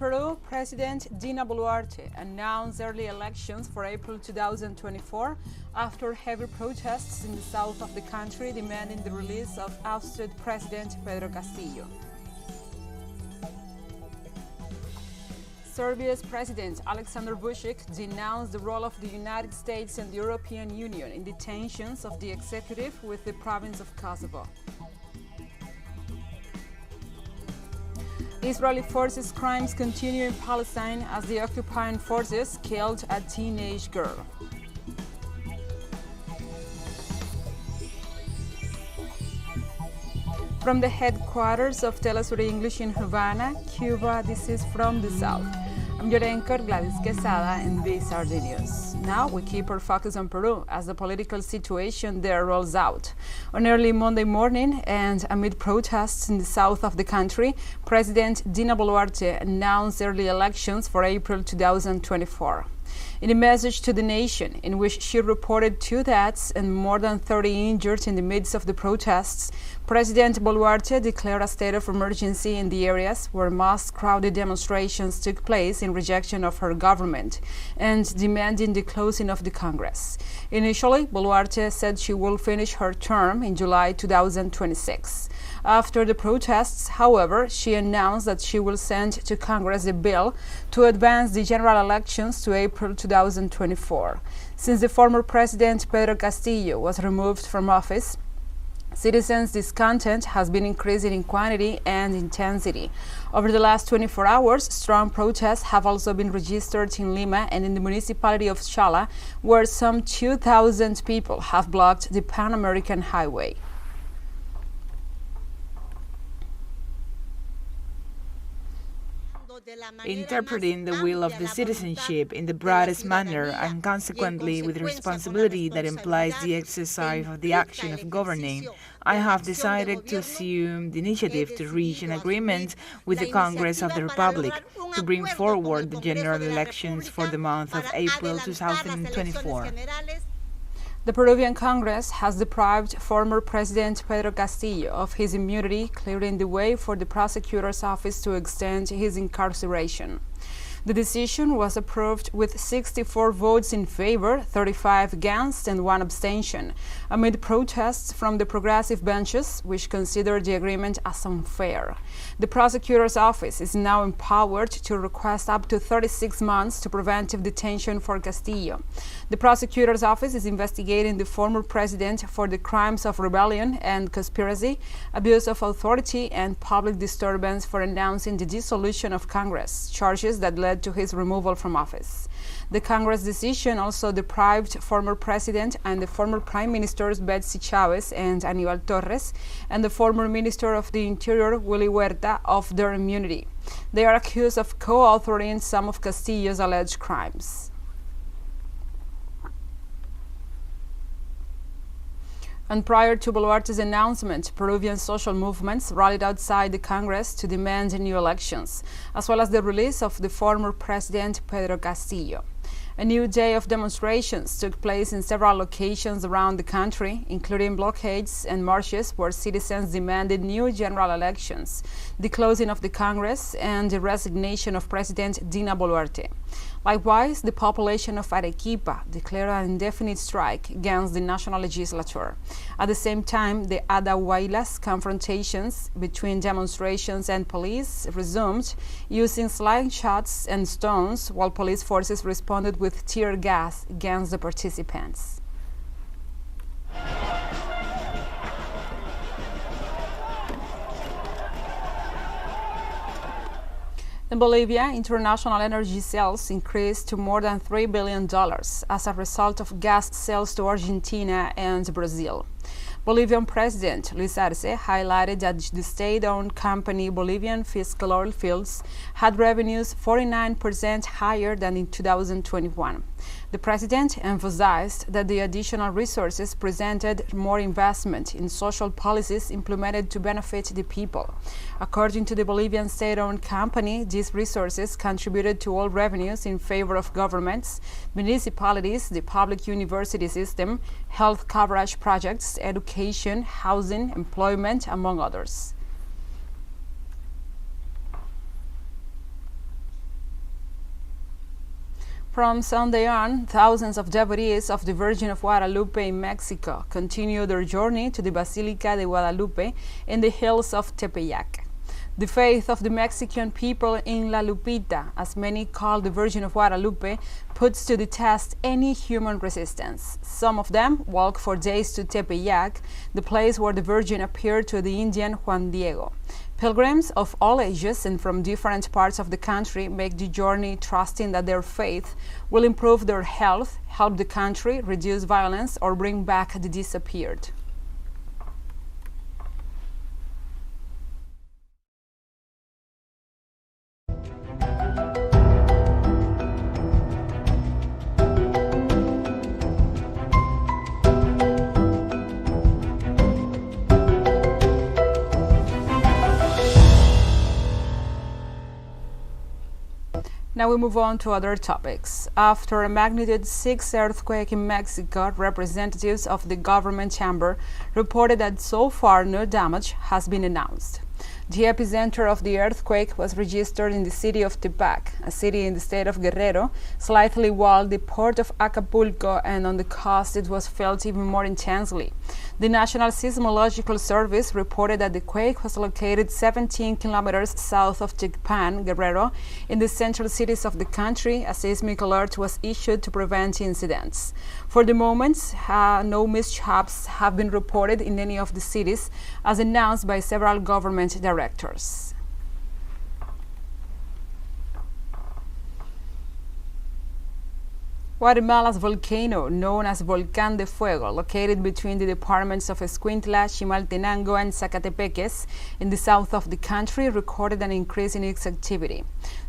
Peru, President Dina Boluarte announced early elections for April 2024 after heavy protests in the south of the country demanding the release of ousted President Pedro Castillo. Serbia's President Aleksandar Vučić denounced the role of the United States and the European Union in the tensions of the executive with the province of Kosovo. Israeli forces crimes continue in Palestine as the occupying forces killed a teenage girl. From the headquarters of TeleSUR English in Havana, Cuba, this is From the South. I'm your anchor, Gladys Quesada, and these are the news. Now we keep our focus on Peru as the political situation there rolls out. On early Monday morning and amid protests in the south of the country, President Dina Boluarte announced early elections for April 2024. In a message to the nation, in which she reported 2 deaths and more than 30 injured in the midst of the protests, President Boluarte declared a state of emergency in the areas where mass crowded demonstrations took place in rejection of her government and demanding the closing of the Congress. Initially, Boluarte said she will finish her term in July 2026. After the protests, however, she announced that she will send to Congress a bill to advance the general elections to April 2024. Since the former president Pedro Castillo was removed from office, citizens' discontent has been increasing in quantity and intensity. Over the last 24 hours, strong protests have also been registered in Lima and in the municipality of Chala, where some 2,000 people have blocked the Pan-American Highway. Interpreting the will of the citizenship in the broadest manner and consequently with responsibility that implies the exercise of the action of governing, I have decided to assume the initiative to reach an agreement with the Congress of the Republic to bring forward the general elections for the month of April 2024. The Peruvian Congress has deprived former President Pedro Castillo of his immunity, clearing the way for the prosecutor's office to extend his incarceration. The decision was approved with 64 votes in favor, 35 against, and 1 abstention, amid protests from the progressive benches, which consider the agreement as unfair. The prosecutor's office is now empowered to request up to 36 months to preventive detention for Castillo. The prosecutor's office is investigating the former president for the crimes of rebellion and conspiracy, abuse of authority, and public disturbance for announcing the dissolution of Congress, charges that led to his removal from office. The Congress decision also deprived former President and the former Prime Ministers Betsy Chavez and Aníbal Torres and the former Minister of the Interior Willy Huerta of their immunity. They are accused of co-authoring some of Castillo's alleged crimes. And prior to Boluarte's announcement, Peruvian social movements rallied outside the Congress to demand new elections, as well as the release of the former President Pedro Castillo. A new day of demonstrations took place in several locations around the country, including blockades and marches where citizens demanded new general elections, the closing of the Congress, and the resignation of President Dina Boluarte. Likewise, the population of Arequipa declared an indefinite strike against the national legislature. At the same time, the Adahuaylas confrontations between demonstrations and police resumed, using slingshots and stones, while police forces responded with tear gas against the participants. In Bolivia, international energy sales increased to more than $3 billion as a result of gas sales to Argentina and Brazil. Bolivian President Luis Arce highlighted that the state-owned company Bolivian Fiscal Oil Fields had revenues 49% higher than in 2021. The president emphasized that the additional resources presented more investment in social policies implemented to benefit the people. According to the Bolivian state-owned company, these resources contributed to all revenues in favor of governments, municipalities, the public university system, health coverage projects, education, housing, employment, among others. From Sunday on, thousands of devotees of the Virgin of Guadalupe in Mexico continue their journey to the Basilica de Guadalupe in the hills of Tepeyac. The faith of the Mexican people in La Lupita, as many call the Virgin of Guadalupe, puts to the test any human resistance. Some of them walk for days to Tepeyac, the place where the Virgin appeared to the Indian Juan Diego. Pilgrims of all ages and from different parts of the country make the journey trusting that their faith will improve their health, help the country, reduce violence, or bring back the disappeared. Now we move on to other topics. After a magnitude 6 earthquake in Mexico, representatives of the government chamber reported that so far no damage has been announced. The epicenter of the earthquake was registered in the city of Tepac, a city in the state of Guerrero, slightly while the port of Acapulco, and on the coast it was felt even more intensely. The National Seismological Service reported that the quake was located 17 kilometers south of Tecpan, Guerrero, in the central cities of the country. A seismic alert was issued to prevent incidents. For the moment, no mishaps have been reported in any of the cities, as announced by several government directors. Guatemala's volcano, known as Volcán de Fuego, located between the departments of Escuintla, Chimaltenango, and Zacatepeques in the south of the country, recorded an increase in its activity.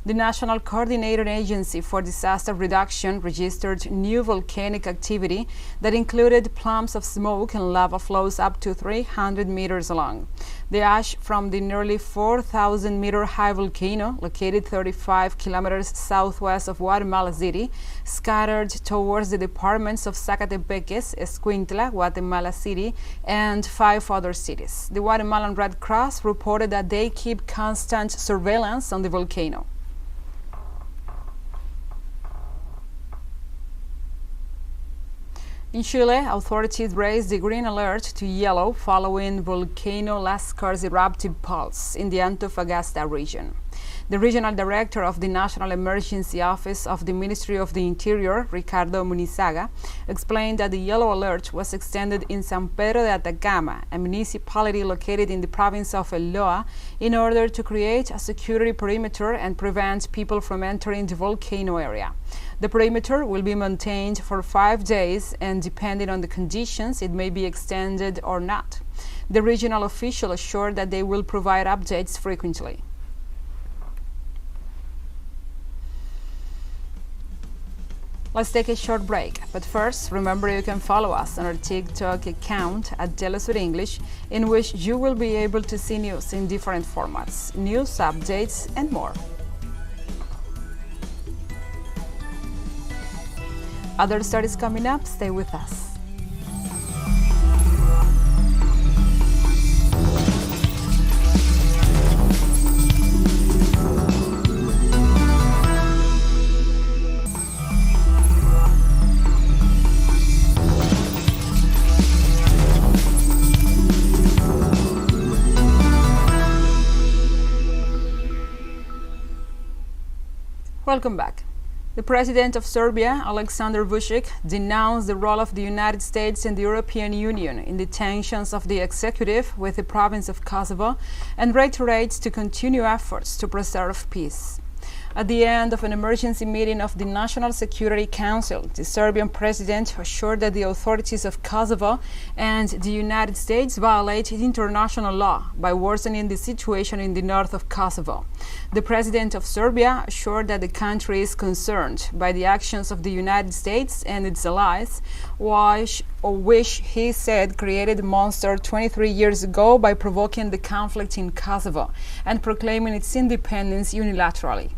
The National Coordinating Agency for Disaster Reduction registered new volcanic activity that included plumes of smoke and lava flows up to 300 meters long. The ash from the nearly 4,000-meter high volcano, located 35 kilometers southwest of Guatemala City, scattered towards the departments of Zacatepeques, Escuintla, Guatemala City, and 5 other cities. The Guatemalan Red Cross reported that they keep constant surveillance on the volcano. In Chile, authorities raised the green alert to yellow following volcano Lascar's eruptive pulse in the Antofagasta region. The regional director of the National Emergency Office of the Ministry of the Interior, Ricardo Munizaga, explained that the yellow alert was extended in San Pedro de Atacama, a municipality located in the province of El Loa, in order to create a security perimeter and prevent people from entering the volcano area. The perimeter will be maintained for 5 days, and depending on the conditions, it may be extended or not. The regional official assured that they will provide updates frequently. Let's take a short break, but first, remember you can follow us on our TikTok account at TeleSUR English, in which you will be able to see news in different formats, news updates, and more. Other stories coming up, stay with us. Welcome back. The President of Serbia, Aleksandar Vučić, denounced the role of the United States and the European Union in the tensions of the executive with the province of Kosovo and reiterates to continue efforts to preserve peace. At the end of an emergency meeting of the National Security Council, the Serbian president assured that the authorities of Kosovo and the United States violated international law by worsening the situation in the north of Kosovo. The president of Serbia assured that the country is concerned by the actions of the United States and its allies, which he said created a monster 23 years ago by provoking the conflict in Kosovo and proclaiming its independence unilaterally.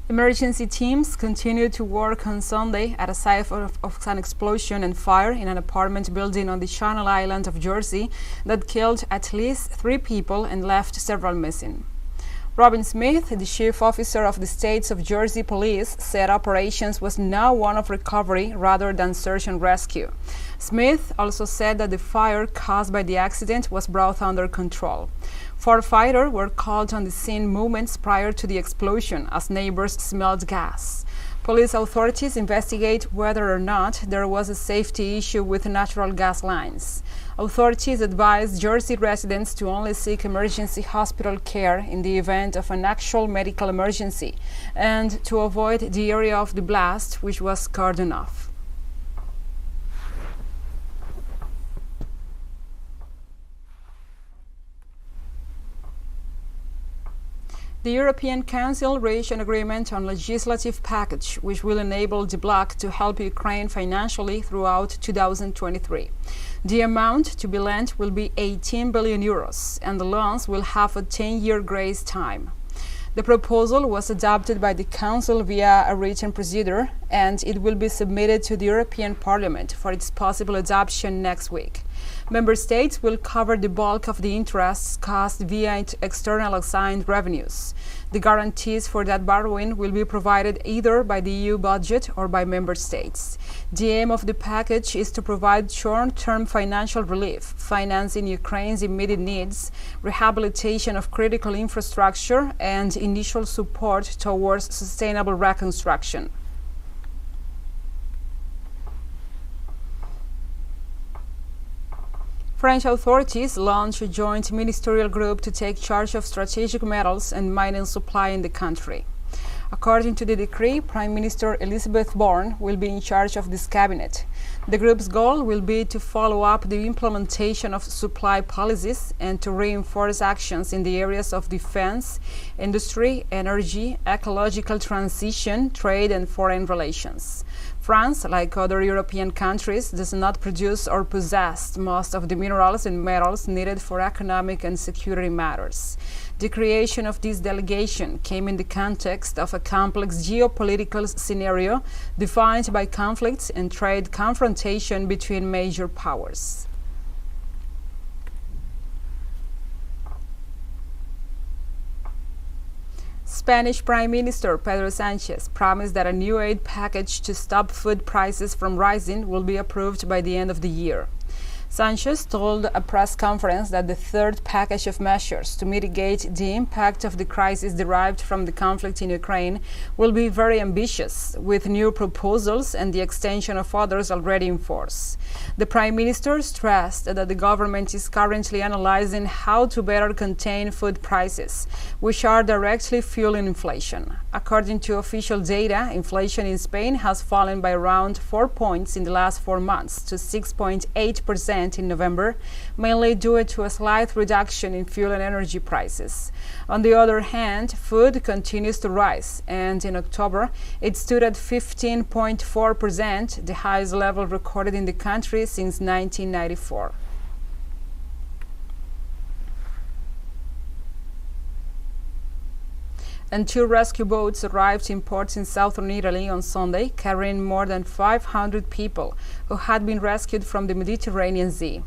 Emergency teams continued to work on Sunday at a site of an explosion and fire in an apartment building on the Channel Island of Jersey that killed at least 3 people and left several missing. Robin Smith, the chief officer of the States of Jersey Police, said operations was now one of recovery rather than search and rescue. Smith also said that the fire caused by the accident was brought under control. Firefighters were called on the scene moments prior to the explosion as neighbors smelled gas. Police authorities investigate whether or not there was a safety issue with natural gas lines. Authorities advised Jersey residents to only seek emergency hospital care in the event of an actual medical emergency and to avoid the area of the blast, which was cordoned off. The European Council reached an agreement on a legislative package which will enable the bloc to help Ukraine financially throughout 2023. The amount to be lent will be 18 billion euros, and the loans will have a 10-year grace time. The proposal was adopted by the Council via a written procedure, and it will be submitted to the European Parliament for its possible adoption next week. Member States will cover the bulk of the interests cost via external assigned revenues. The guarantees for that borrowing will be provided either by the EU budget or by Member States. The aim of the package is to provide short-term financial relief, financing Ukraine's immediate needs, rehabilitation of critical infrastructure, and initial support towards sustainable reconstruction. French authorities launched a joint ministerial group to take charge of strategic metals and mining supply in the country. According to the decree, Prime Minister Elizabeth Borne will be in charge of this cabinet. The group's goal will be to follow up the implementation of supply policies and to reinforce actions in the areas of defense, industry, energy, ecological transition, trade, and foreign relations. France, like other European countries, does not produce or possess most of the minerals and metals needed for economic and security matters. The creation of this delegation came in the context of a complex geopolitical scenario defined by conflicts and trade confrontation between major powers. Spanish Prime Minister Pedro Sánchez promised that a new aid package to stop food prices from rising will be approved by the end of the year. Sánchez told a press conference that the third package of measures to mitigate the impact of the crisis derived from the conflict in Ukraine will be very ambitious, with new proposals and the extension of others already in force. The Prime Minister stressed that the government is currently analyzing how to better contain food prices, which are directly fueling inflation. According to official data, inflation in Spain has fallen by around 4 points in the last 4 months to 6.8% in November, mainly due to a slight reduction in fuel and energy prices. On the other hand, food continues to rise, and in October it stood at 15.4%, the highest level recorded in the country since 1994. And 2 rescue boats arrived in ports in southern Italy on Sunday, carrying more than 500 people who had been rescued from the Mediterranean Sea.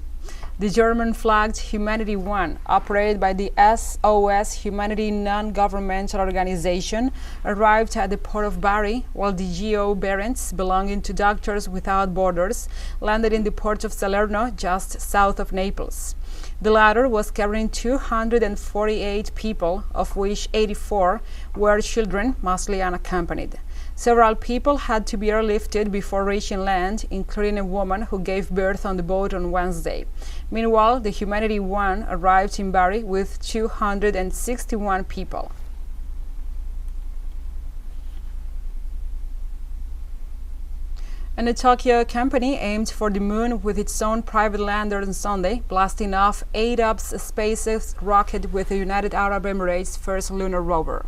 The German-flagged Humanity One, operated by the SOS Humanity non-governmental organization, arrived at the port of Bari, while the GO Barents, belonging to Doctors Without Borders, landed in the port of Salerno, just south of Naples. The latter was carrying 248 people, of which 84 were children, mostly unaccompanied. Several people had to be airlifted before reaching land, including a woman who gave birth on the boat on Wednesday. Meanwhile, the Humanity One arrived in Bari with 261 people. And a Tokyo company aimed for the moon with its own private lander on Sunday, blasting off ADOB's SpaceX rocket with the United Arab Emirates' first lunar rover.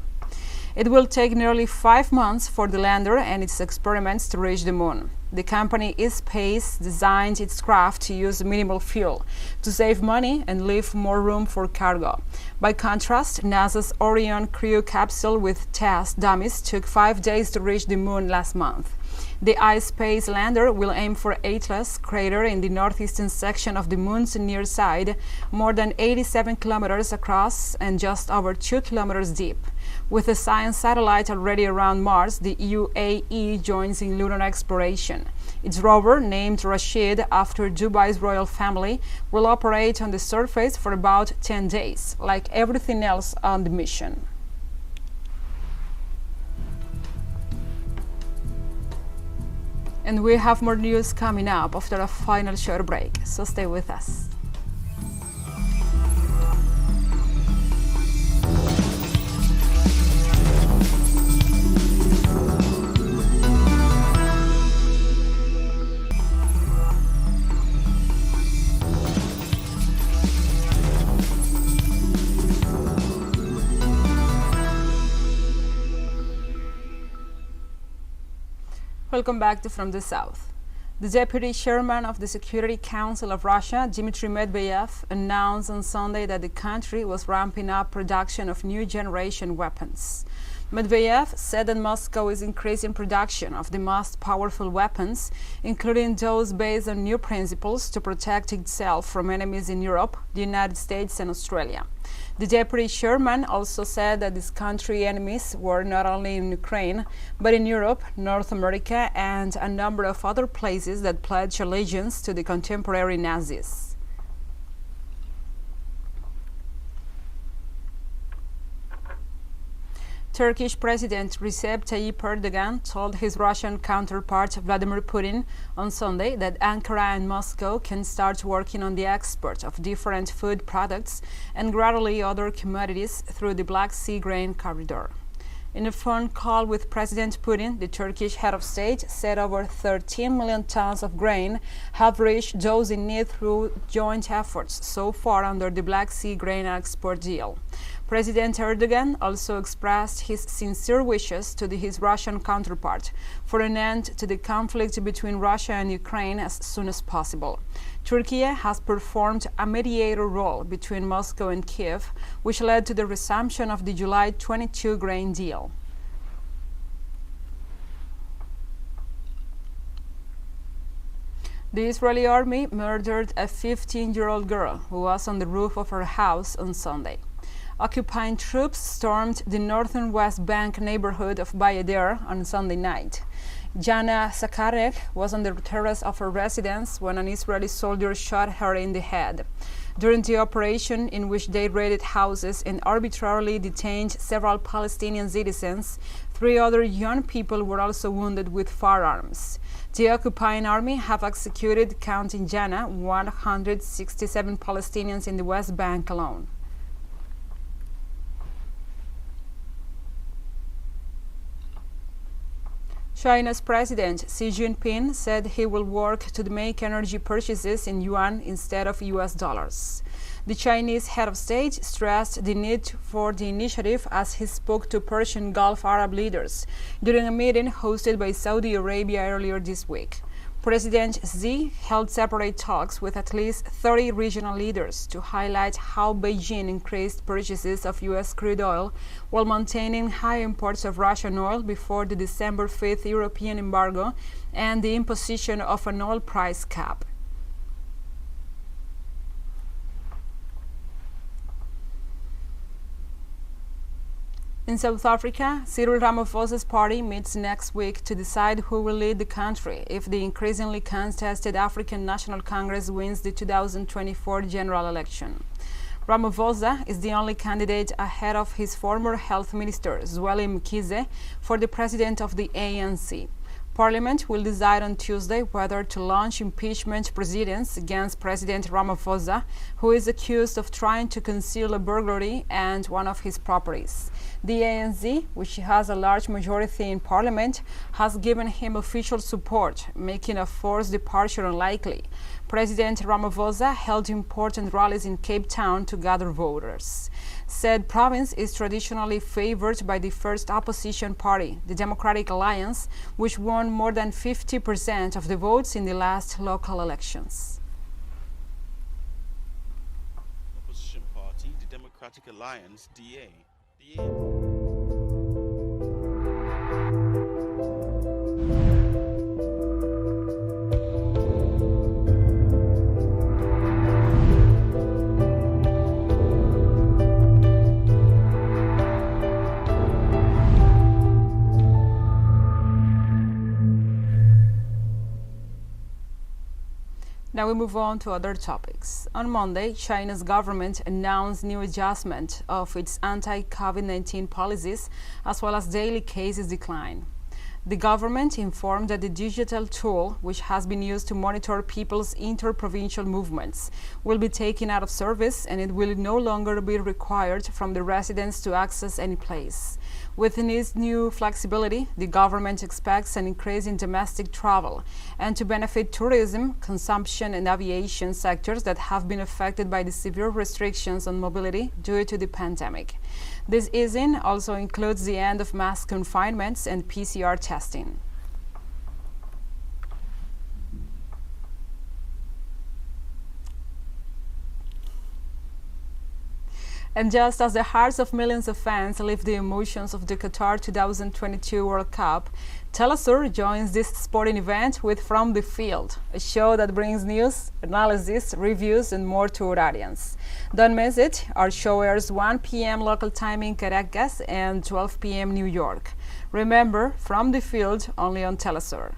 It will take nearly 5 months for the lander and its experiments to reach the moon. The company eSpace designed its craft to use minimal fuel, to save money and leave more room for cargo. By contrast, NASA's Orion crew capsule with test dummies took 5 days to reach the moon last month. The iSpace lander will aim for Atlas crater in the northeastern section of the moon's near side, more than 87 kilometers across and just over 2 kilometers deep. With a science satellite already around Mars, the UAE joins in lunar exploration. Its rover, named Rashid after Dubai's royal family, will operate on the surface for about 10 days, like everything else on the mission. And we have more news coming up after a final short break, so stay with us. Welcome back to From the South. The deputy chairman of the Security Council of Russia, Dmitry Medvedev, announced on Sunday that the country was ramping up production of new generation weapons. Medvedev said that Moscow is increasing production of the most powerful weapons, including those based on new principles to protect itself from enemies in Europe, the United States, and Australia. The deputy chairman also said that his country's enemies were not only in Ukraine, but in Europe, North America, and a number of other places that pledged allegiance to the contemporary Nazis. Turkish President Recep Tayyip Erdogan told his Russian counterpart Vladimir Putin on Sunday that Ankara and Moscow can start working on the export of different food products and gradually other commodities through the Black Sea grain corridor. In a phone call with President Putin, the Turkish head of state said over 13 million tons of grain have reached those in need through joint efforts so far under the Black Sea grain export deal. President Erdogan also expressed his sincere wishes to his Russian counterpart for an end to the conflict between Russia and Ukraine as soon as possible. Turkey has performed a mediator role between Moscow and Kiev, which led to the resumption of the July 22 grain deal. The Israeli army murdered a 15-year-old girl who was on the roof of her house on Sunday. Occupying troops stormed the northern West Bank neighborhood of Bayadere on Sunday night. Jana Sakarek was on the terrace of her residence when an Israeli soldier shot her in the head. During the operation, in which they raided houses and arbitrarily detained several Palestinian citizens, 3 other young people were also wounded with firearms. The occupying army have executed, counting Jana, 167 Palestinians in the West Bank alone. China's President Xi Jinping said he will work to make energy purchases in yuan instead of US dollars. The Chinese head of state stressed the need for the initiative as he spoke to Persian Gulf Arab leaders during a meeting hosted by Saudi Arabia earlier this week. President Xi held separate talks with at least 30 regional leaders to highlight how Beijing increased purchases of U.S. crude oil while maintaining high imports of Russian oil before the December 5th European embargo and the imposition of an oil price cap. In South Africa, Cyril Ramaphosa's party meets next week to decide who will lead the country if the increasingly contested African National Congress wins the 2024 general election. Ramaphosa is the only candidate ahead of his former health minister, Zweli Mkhize, for the president of the ANC. Parliament will decide on Tuesday whether to launch impeachment proceedings against President Ramaphosa, who is accused of trying to conceal a burglary and one of his properties. The ANC, which has a large majority in parliament, has given him official support, making a forced departure unlikely. President Ramaphosa held important rallies in Cape Town to gather voters. Said province is traditionally favored by the first opposition party, the Democratic Alliance, which won more than 50% of the votes in the last local elections. Opposition party, the Democratic Alliance, DA. Now we move on to other topics. On Monday, China's government announced new adjustment of its anti-COVID-19 policies, as well as daily cases decline. The government informed that the digital tool, which has been used to monitor people's inter-provincial movements, will be taken out of service, and it will no longer be required from the residents to access any place. With this new flexibility, the government expects an increase in domestic travel and to benefit tourism, consumption, and aviation sectors that have been affected by the severe restrictions on mobility due to the pandemic. This easing also includes the end of mass confinements and PCR testing. And just as the hearts of millions of fans live the emotions of the Qatar 2022 World Cup, TeleSUR joins this sporting event with From the Field, a show that brings news, analysis, reviews, and more to our audience. Don't miss it. Our show airs 1 p.m. local time in Caracas and 12 p.m. New York. Remember, From the Field, only on TeleSUR.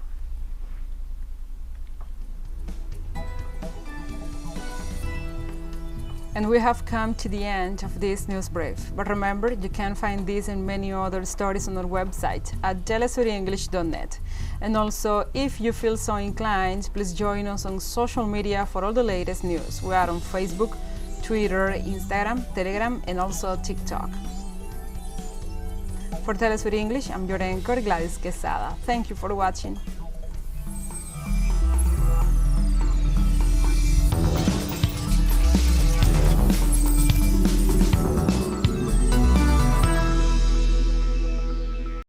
And we have come to the end of this news brief. But remember, you can find this and many other stories on our website at telesurenglish.net. And also, if you feel so inclined, please join us on social media for all the latest news. We are on Facebook, Twitter, Instagram, Telegram, and also TikTok. For TeleSUR English, I'm your anchor, Gladys Quesada. Thank you for watching.